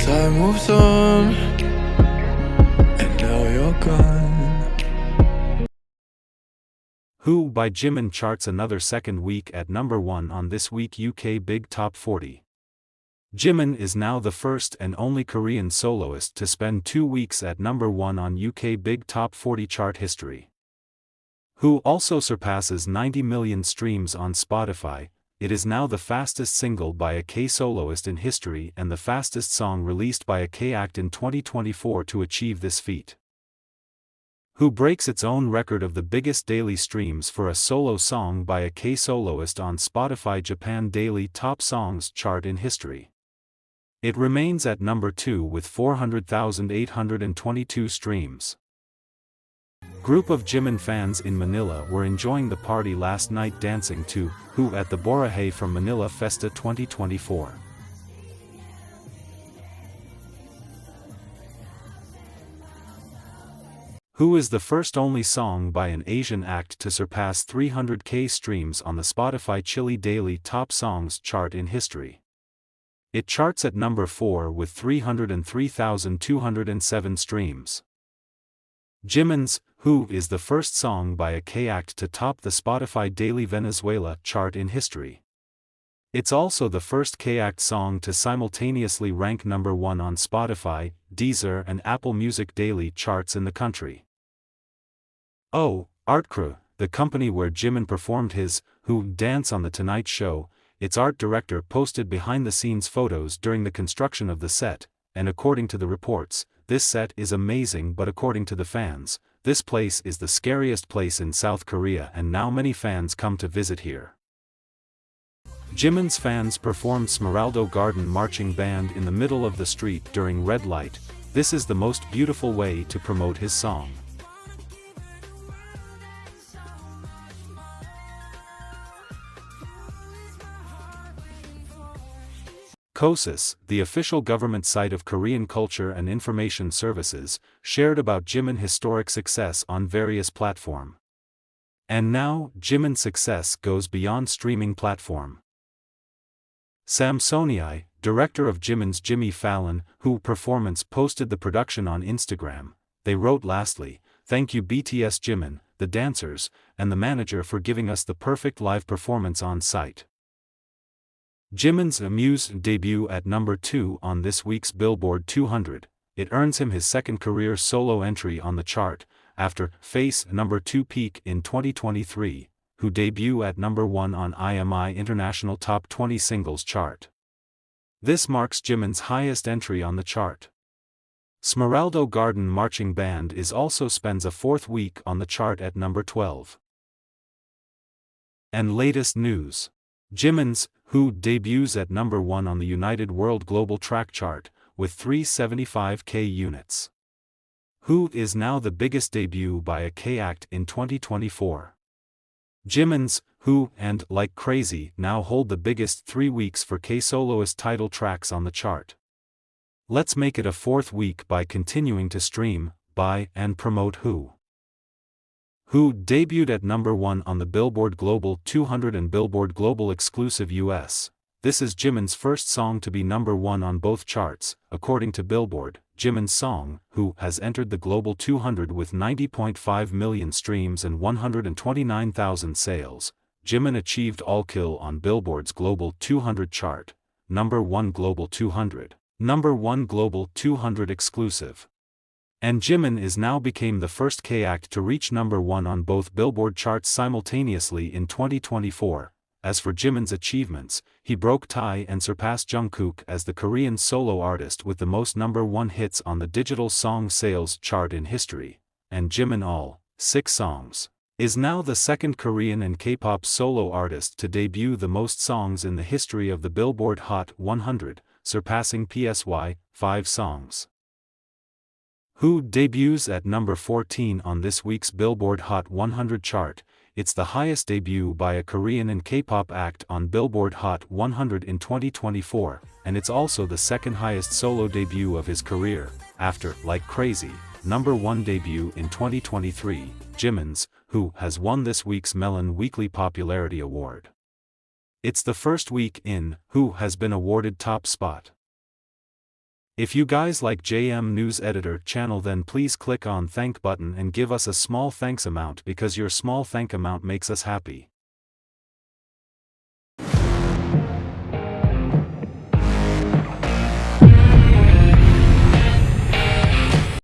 Time moves on, and now you're gone. Who by Jimin charts another second week at number 1 on this week UK Big Top 40. Jimin is now the first and only Korean soloist to spend 2 weeks at number 1 on UK Big Top 40 chart history. Who also surpasses 90 million streams on Spotify. It is now the fastest single by a K-soloist in history and the fastest song released by a K-act in 2024 to achieve this feat. Who breaks its own record of the biggest daily streams for a solo song by a K-soloist on Spotify Japan Daily Top Songs chart in history. It remains at number 2 with 400,822 streams. Group of Jimin fans in Manila were enjoying the party last night dancing to Who at the Boracay from Manila Festa 2024. Who is the first only song by an Asian act to surpass 300k streams on the Spotify Chile Daily Top Songs chart in history. It charts at number 4 with 303,207 streams. Jimin's Who is the first song by a K-act to top the Spotify Daily Venezuela chart in history. It's also the first K-act song to simultaneously rank number 1 on Spotify, Deezer and Apple Music Daily charts in the country. Oh, Artcrew, the company where Jimin performed his Who dance on The Tonight Show, its art director posted behind-the-scenes photos during the construction of the set, and according to the reports, this set is amazing, but according to the fans, this place is the scariest place in South Korea and now many fans come to visit here. Jimin's fans performed Smeraldo Garden Marching Band in the middle of the street during red light. This is the most beautiful way to promote his song. KOSIS, the official government site of Korean Culture and Information Services, shared about Jimin's historic success on various platforms. And now, Jimin's success goes beyond streaming platform. Samsonii, director of Jimin's Jimmy Fallon, Who performance posted the production on Instagram. They wrote lastly, "Thank you BTS Jimin, the dancers, and the manager for giving us the perfect live performance on site." Jimin's Amuse debut at number 2 on this week's Billboard 200, it earns him his second career solo entry on the chart, after Face number 2 peak in 2023, Who debut at number 1 on IMI International Top 20 Singles chart. This marks Jimin's highest entry on the chart. Smeraldo Garden Marching Band is also spends a 4th week on the chart at number 12. And latest news. Jimin's Who debuts at number 1 on the United World Global Track Chart, with 375k units. Who is now the biggest debut by a K-act in 2024. Jimin's Who and Like Crazy now hold the biggest 3 weeks for K-soloist title tracks on the chart. Let's make it a 4th week by continuing to stream, buy and promote Who. Who debuted at number 1 on the Billboard Global 200 and Billboard Global Exclusive US. This is Jimin's first song to be number 1 on both charts. According to Billboard, Jimin's song, Who, has entered the Global 200 with 90.5 million streams and 129,000 sales. Jimin achieved all kill on Billboard's Global 200 chart, number 1 Global 200, number 1 Global 200 exclusive. And Jimin is now became the first K-act to reach number 1 on both Billboard charts simultaneously in 2024. As for Jimin's achievements, he broke tie and surpassed Jungkook as the Korean solo artist with the most number 1 hits on the digital song sales chart in history. And Jimin, all 6 songs, is now the second Korean and K-pop solo artist to debut the most songs in the history of the Billboard Hot 100, surpassing PSY, 5 songs. Who debuts at number 14 on this week's Billboard Hot 100 chart. It's the highest debut by a Korean and K-pop act on Billboard Hot 100 in 2024, and it's also the second highest solo debut of his career, after Like Crazy, number 1 debut in 2023, Jimin's Who has won this week's Melon Weekly Popularity Award. It's the first week in Who has been awarded top spot. If you guys like JM News Editor channel, then please click on thank button and give us a small thanks amount, because your small thank amount makes us happy.